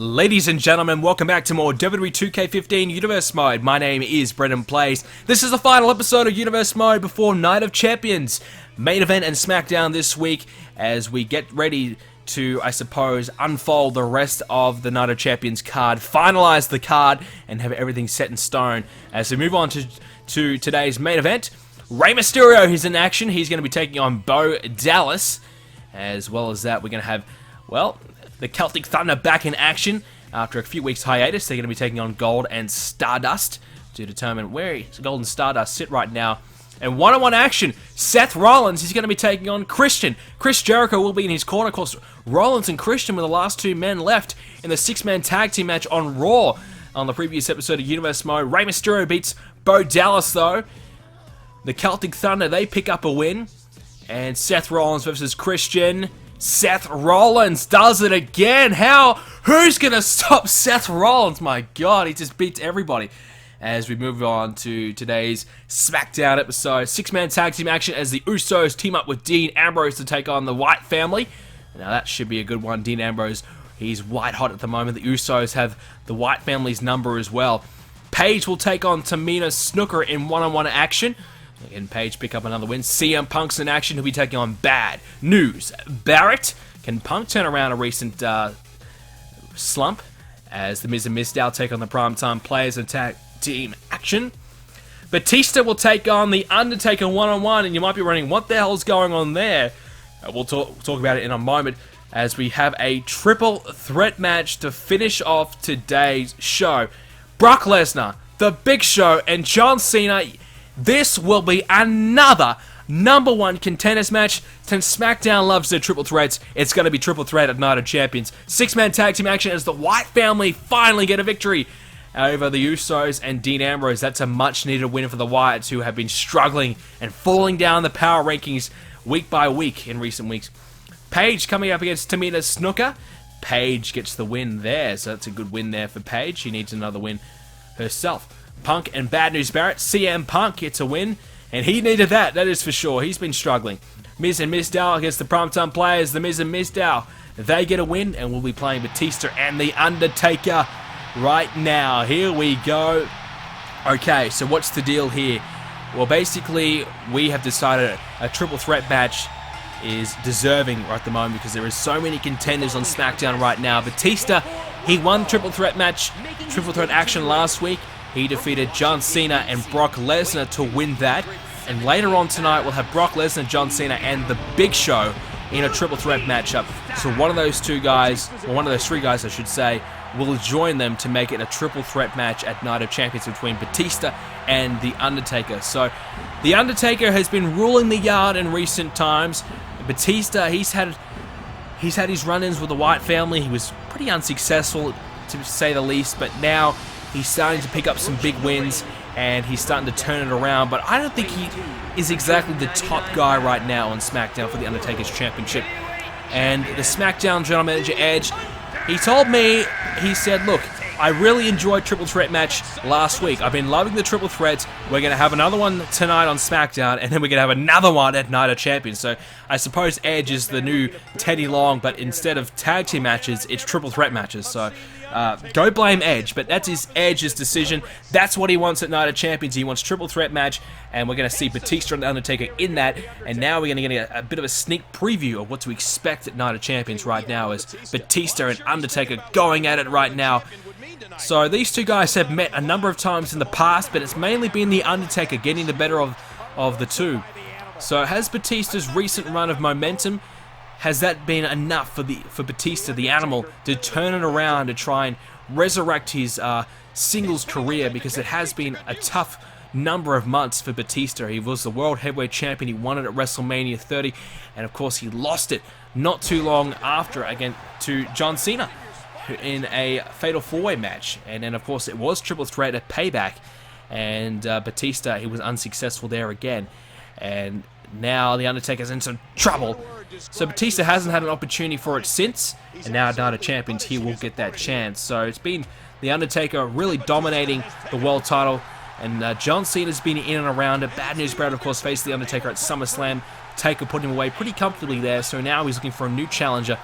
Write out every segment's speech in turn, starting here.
Ladies and gentlemen, welcome back to more WWE 2k15 Universe Mode. My name is BrendenPlayz. This is the final episode of Universe Mode before Night of Champions main event and Smackdown this week as we get ready to, I suppose, unfold the rest of the Night of Champions card, finalize the card, and have everything set in stone. As we move on to today's main event, Rey Mysterio is in action. He's going to be taking on Bo Dallas. As well as that, we're going to have, well, the Celtic Thunder back in action after a few weeks hiatus. They're going to be taking on Gold and Stardust to determine where Gold and Stardust sit right now. And one-on-one action, Seth Rollins is going to be taking on Christian. Chris Jericho will be in his corner. Of course, Rollins and Christian were the last two men left in the six-man tag team match on Raw on the previous episode of Universe Mode. Rey Mysterio beats Bo Dallas, though. The Celtic Thunder, they pick up a win. And Seth Rollins versus Christian. Seth Rollins does it again. Who's going to stop Seth Rollins? My God, he just beats everybody. As we move on to today's Smackdown episode, six-man tag team action as the Usos team up with Dean Ambrose to take on the White family. Now that should be a good one. Dean Ambrose, he's white hot at the moment. The Usos have the White family's number as well. Paige will take on Tamina Snuka in one-on-one action. Again, Paige pick up another win. CM Punk's in action. He'll be taking on Bad News Barrett. Can Punk turn around a recent slump? As the Miz and Mizdow take on the Primetime Players and tag team action. Batista will take on the Undertaker one-on-one, and you might be wondering what the hell's going on there. We'll talk about it in a moment as we have a triple threat match to finish off today's show. Brock Lesnar, The Big Show, and John Cena. This will be another #1 contenders match. Since SmackDown loves their triple threats, it's going to be triple threat at Night of Champions. Six-man tag team action as the White family finally get a victory over the Usos and Dean Ambrose. That's a much-needed win for the Wyatts, who have been struggling and falling down the power rankings week by week in recent weeks. Paige coming up against Tamina Snuka. Paige gets the win there, so that's a good win there for Paige. She needs another win herself. Punk and Bad News Barrett. CM Punk gets a win, and he needed that is for sure. He's been struggling. Miz and Mizdow against the Primetime Players. The Miz and Mizdow, they get a win, and we'll be playing Batista and The Undertaker right now. Here we go. Okay, so what's the deal here? Well, basically, we have decided a triple threat match is deserving right at the moment because there is so many contenders on SmackDown right now. Batista, he won triple threat action last week. He defeated John Cena and Brock Lesnar to win that. And later on tonight, we'll have Brock Lesnar, John Cena, and The Big Show in a triple threat matchup. So one of those two guys, or one of those three guys, I should say, will join them to make it a triple threat match at Night of Champions between Batista and The Undertaker. So The Undertaker has been ruling the yard in recent times. Batista, he's had his run-ins with the White family. He was pretty unsuccessful, to say the least, but now he's starting to pick up some big wins, and he's starting to turn it around. But I don't think he is exactly the top guy right now on SmackDown for the Undertaker's championship. And the Smackdown GM Edge, he told me, he said, look, I really enjoyed triple threat match last week. I've been loving the triple threats. We're going to have another one tonight on SmackDown, and then we're going to have another one at Night of Champions. So I suppose Edge is the new Teddy Long, but instead of tag team matches, it's triple threat matches. So don't blame Edge, but that's Edge's decision. That's what he wants at Night of Champions. He wants triple threat match, and we're going to see Batista and The Undertaker in that. And now we're going to get a bit of a sneak preview of what to expect at Night of Champions right now as Batista and Undertaker going at it right now. So these two guys have met a number of times in the past, but it's mainly been The Undertaker getting the better of the two. So has Batista's recent run of momentum, has that been enough for Batista, the animal, to turn it around to try and resurrect his singles career? Because it has been a tough number of months for Batista. He was the World Heavyweight Champion. He won it at WrestleMania 30. And of course, he lost it not too long after again to John Cena in a Fatal 4-Way match. And then, of course, it was triple threat at Payback. And Batista, he was unsuccessful there again. And now The Undertaker's in some trouble. So Batista hasn't had an opportunity for it since, and now at Night of Champions he will get that chance. So it's been The Undertaker really dominating the world title, and John Cena's been in and around it. Bad News Barrett, of course, faced The Undertaker at SummerSlam. Taker put him away pretty comfortably there, so now he's looking for a new challenger.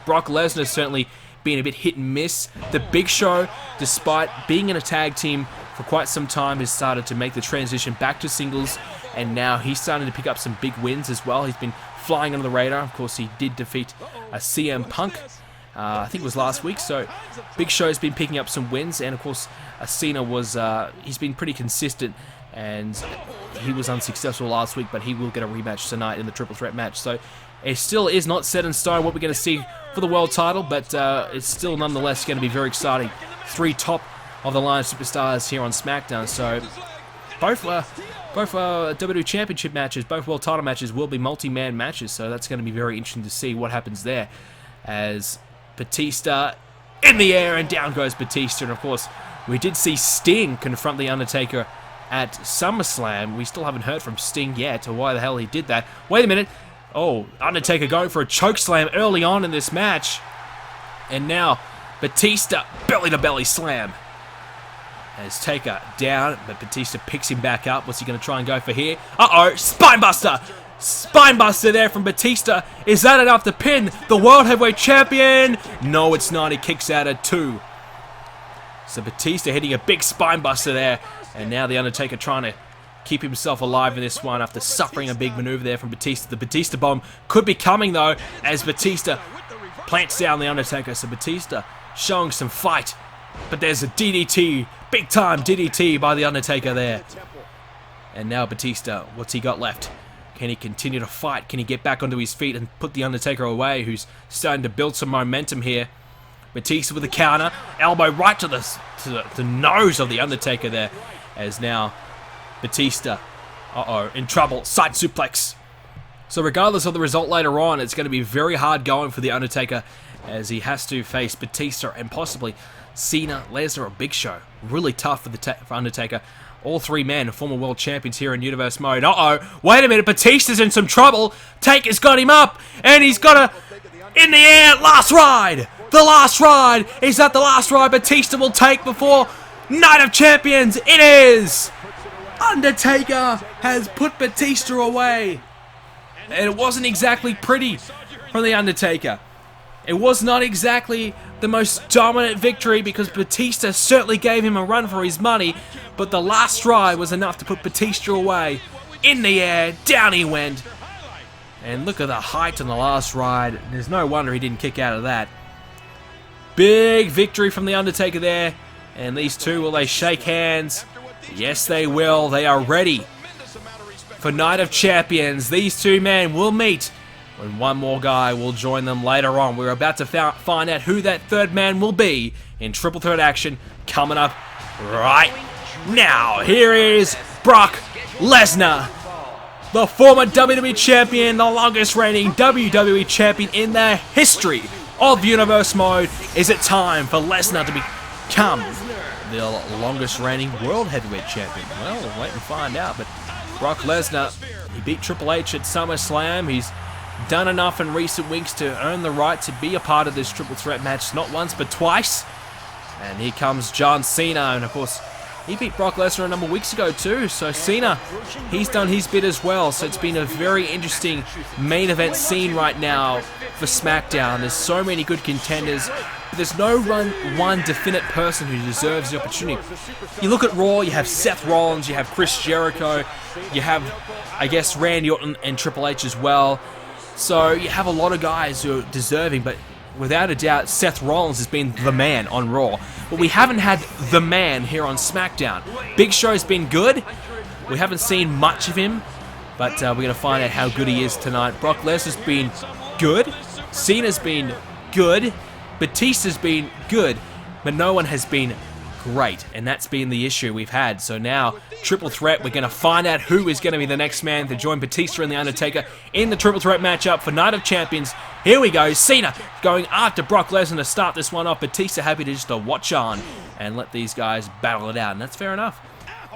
Brock Lesnar certainly been a bit hit and miss. The Big Show, despite being in a tag team for quite some time, has started to make the transition back to singles, and now he's starting to pick up some big wins as well. He's been flying under the radar. Of course, he did defeat a CM Punk, I think it was last week, so Big Show's been picking up some wins, and of course, Cena was, he's been pretty consistent, and he was unsuccessful last week, but he will get a rematch tonight in the triple threat match. So it still is not set in stone what we're going to see for the world title, but it's still nonetheless going to be very exciting. 3 top of the line superstars here on SmackDown. So both WWE Championship matches, both world title matches will be multi-man matches. So that's going to be very interesting to see what happens there. As Batista in the air, and down goes Batista, and of course we did see Sting confront the Undertaker at SummerSlam. We still haven't heard from Sting yet, or why the hell he did that. Wait a minute. Oh, Undertaker going for a chokeslam early on in this match. And now, Batista, belly-to-belly slam. As Taker down, but Batista picks him back up. What's he going to try and go for here? Uh-oh, Spinebuster! Spinebuster there from Batista. Is that enough to pin the World Heavyweight Champion? No, it's not. He kicks out at 2. So Batista hitting a big spinebuster there. And now the Undertaker trying to keep himself alive in this one after suffering a big maneuver there from Batista. The Batista bomb could be coming though, as Batista plants down the Undertaker. So Batista showing some fight. But there's a DDT, big time DDT by the Undertaker there. And now Batista, what's he got left? Can he continue to fight? Can he get back onto his feet and put the Undertaker away, who's starting to build some momentum here? Batista with a counter, elbow right to the nose of the Undertaker there, as now Batista, in trouble, side suplex. So regardless of the result later on, it's going to be very hard going for the Undertaker, as he has to face Batista and possibly Cena, Lesnar, or Big Show. Really tough for Undertaker. All 3 men, former world champions here in Universe Mode. Wait a minute, Batista's in some trouble. Taker's got him up, and he's got a, in the air, last ride. The last ride. Is that the last ride Batista will take before Night of Champions? It is. Undertaker has put Batista away. And it wasn't exactly pretty from the Undertaker. It was not exactly the most dominant victory, because Batista certainly gave him a run for his money, but the last ride was enough to put Batista away. In the air, down he went. And look at the height on the last ride. There's no wonder he didn't kick out of that. Big victory from the Undertaker there. And these two, will they shake hands? Yes, they will. They are ready for Night of Champions. These 2 men will meet when one more guy will join them later on. We're about to find out who that 3rd man will be in triple threat action coming up right now. Here is Brock Lesnar, the former WWE Champion, the longest reigning WWE Champion in the history of Universe Mode. Is it time for Lesnar to become the longest reigning World Heavyweight Champion? Well, we'll wait and find out. But Brock Lesnar, he beat Triple H at SummerSlam. He's done enough in recent weeks to earn the right to be a part of this triple threat match, not once but twice. And here comes John Cena, and of course he beat Brock Lesnar a number of weeks ago too, so Cena, he's done his bit as well. So it's been a very interesting main event scene right now for SmackDown. There's so many good contenders, but there's no one definite person who deserves the opportunity. You look at Raw, you have Seth Rollins, you have Chris Jericho, you have, I guess, Randy Orton and Triple H as well. So you have a lot of guys who are deserving, but without a doubt, Seth Rollins has been the man on Raw. But we haven't had the man here on SmackDown. Big Show's been good. We haven't seen much of him, but we're going to find out how good he is tonight. Brock Lesnar's been good. Cena's been good. Batista's been good. But no one has been great, and that's been the issue we've had. So now, triple threat, we're going to find out who is going to be the next man to join Batista and the Undertaker in the triple threat matchup for Night of Champions. Here we go, Cena going after Brock Lesnar to start this one off. Batista happy to just watch on and let these guys battle it out, and that's fair enough.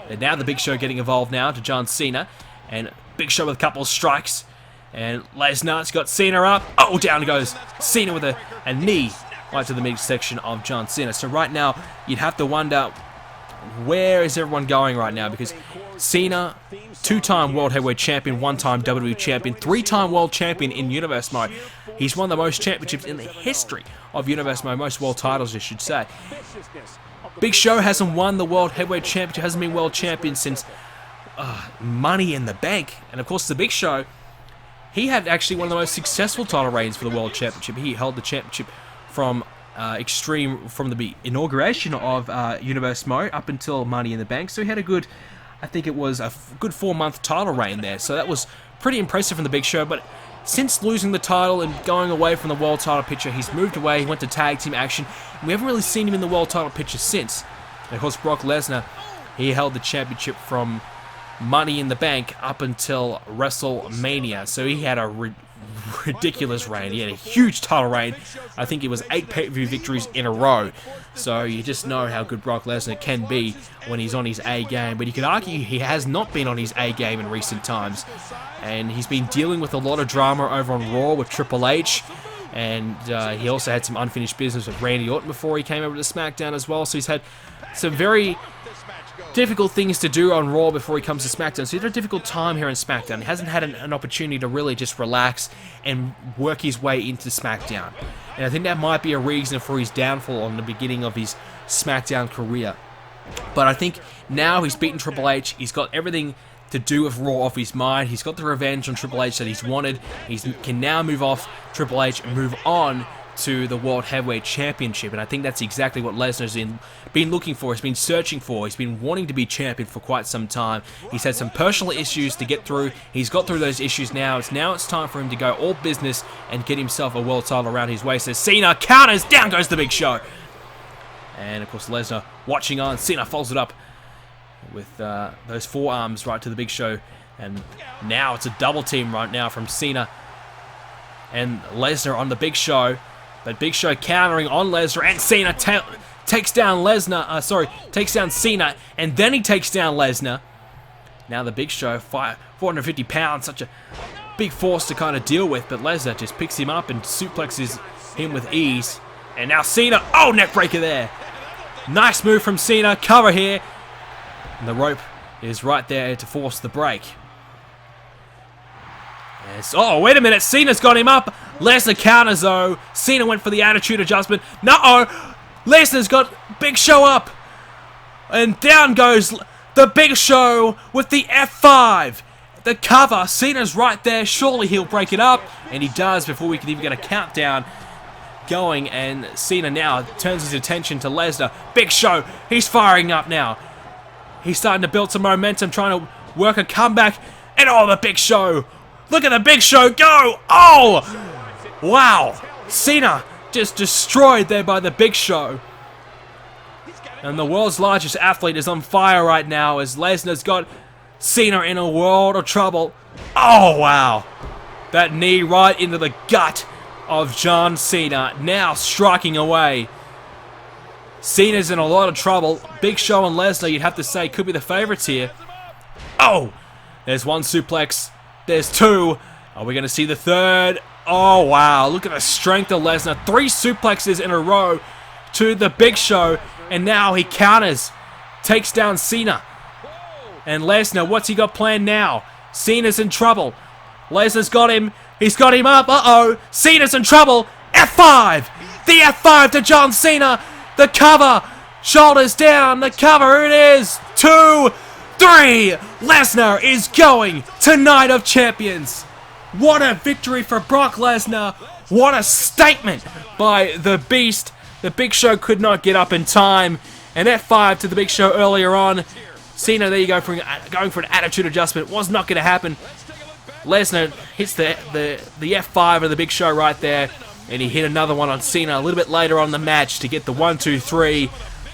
And now the Big Show getting involved now to John Cena, and Big Show with a couple of strikes, and Lesnar's got Cena up. Oh, down goes Cena with a knee right to the midsection of John Cena. So right now, you'd have to wonder where is everyone going right now? Because Cena, 2-time World Heavyweight Champion, 1-time WWE Champion, 3-time World Champion in Universe Mode. He's won the most championships in the history of Universe Mode, most world titles, I should say. Big Show hasn't won the World Heavyweight Championship, hasn't been World Champion since Money in the Bank. And of course, the Big Show, he had actually one of the most successful title reigns for the World Championship. He held the championship from the inauguration of Universe Mode up until Money in the Bank. So he had a good, I think it was a good 4-month title reign there. So that was pretty impressive from the Big Show. But since losing the title and going away from the world title picture, he's moved away. He went to tag team action. And we haven't really seen him in the world title picture since. And of course, Brock Lesnar, he held the championship from Money in the Bank up until WrestleMania. So he had a ridiculous reign. He had a huge title reign. I think it was 8 pay-per-view victories in a row. So you just know how good Brock Lesnar can be when he's on his A game. But you could argue he has not been on his A game in recent times. And he's been dealing with a lot of drama over on Raw with Triple H. And he also had some unfinished business with Randy Orton before he came over to SmackDown as well. So he's had some very difficult things to do on Raw before he comes to SmackDown. So he had a difficult time here on SmackDown. He hasn't had an opportunity to really just relax and work his way into SmackDown. And I think that might be a reason for his downfall on the beginning of his SmackDown career. But I think now he's beaten Triple H. He's got everything to do with Raw off his mind. He's got the revenge on Triple H that he's wanted. He can now move off Triple H and move on to the World Heavyweight Championship, and I think that's exactly what Lesnar's been looking for. He's been searching for. He's been wanting to be champion for quite some time. He's had some personal issues to get through. He's got through those issues now. It's time for him to go all business and get himself a world title around his waist. As Cena counters, down goes the Big Show, and of course Lesnar watching on. Cena folds it up with those forearms right to the Big Show, and now it's a double team right now from Cena and Lesnar on the Big Show. But Big Show countering on Lesnar, and Cena takes down takes down Cena, and then he takes down Lesnar. Now the Big Show, 450 pounds, such a big force to kind of deal with, but Lesnar just picks him up and suplexes him with ease. And now Cena, oh, neck breaker there. Nice move from Cena, cover here. And the rope is right there to force the break. Yes. Oh, wait a minute. Cena's got him up. Lesnar counters, though. Cena went for the attitude adjustment. No-oh. Lesnar's got Big Show up. And down goes the Big Show with the F5. The cover. Cena's right there. Surely he'll break it up. And he does before we can even get a countdown going. And Cena now turns his attention to Lesnar. Big Show. He's firing up now. He's starting to build some momentum, trying to work a comeback. And oh, the Big Show. Look at the Big Show go! Oh! Wow! Cena just destroyed there by the Big Show. And the world's largest athlete is on fire right now as Lesnar's got Cena in a world of trouble. Oh, wow! That knee right into the gut of John Cena, now striking away. Cena's in a lot of trouble. Big Show and Lesnar, you'd have to say, could be the favorites here. Oh! There's one suplex. There's two. Are we going to see the third? Oh, wow. Look at the strength of Lesnar. 3 suplexes in a row to the Big Show. And now he counters. Takes down Cena. And Lesnar, what's he got planned now? Cena's in trouble. Lesnar's got him. He's got him up. Uh-oh. Cena's in trouble. F5. The F5 to John Cena. The cover. Shoulders down. The cover. It is 2, 3. Lesnar is going to Night of Champions. What a victory for Brock Lesnar. What a statement by the Beast. The Big Show could not get up in time. An F5 to the Big Show earlier on. Cena, there you go, going for an attitude adjustment. Was not going to happen. Lesnar hits the F5 of the Big Show right there. And he hit another one on Cena a little bit later on in the match to get the 1, 2, 3.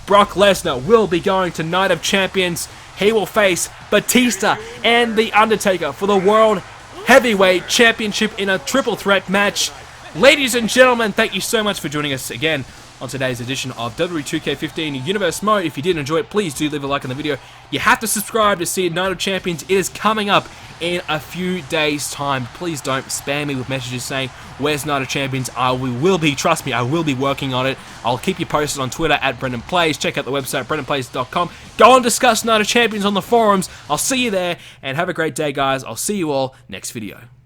Brock Lesnar will be going to Night of Champions. He will face Batista and The Undertaker for the World Heavyweight Championship in a triple threat match. Ladies and gentlemen, thank you so much for joining us again on today's edition of WWE 2k15 Universe Mode. If you did enjoy it, please do leave a like on the video. You have to subscribe to see Night of Champions. It is coming up in a few days' time. Please don't spam me with messages saying, where's Night of Champions? We will be, trust me, I will be working on it. I'll keep you posted on Twitter at BrendenPlayz. Check out the website, BrendenPlayz.com. Go and discuss Night of Champions on the forums. I'll see you there, and have a great day, guys. I'll see you all next video.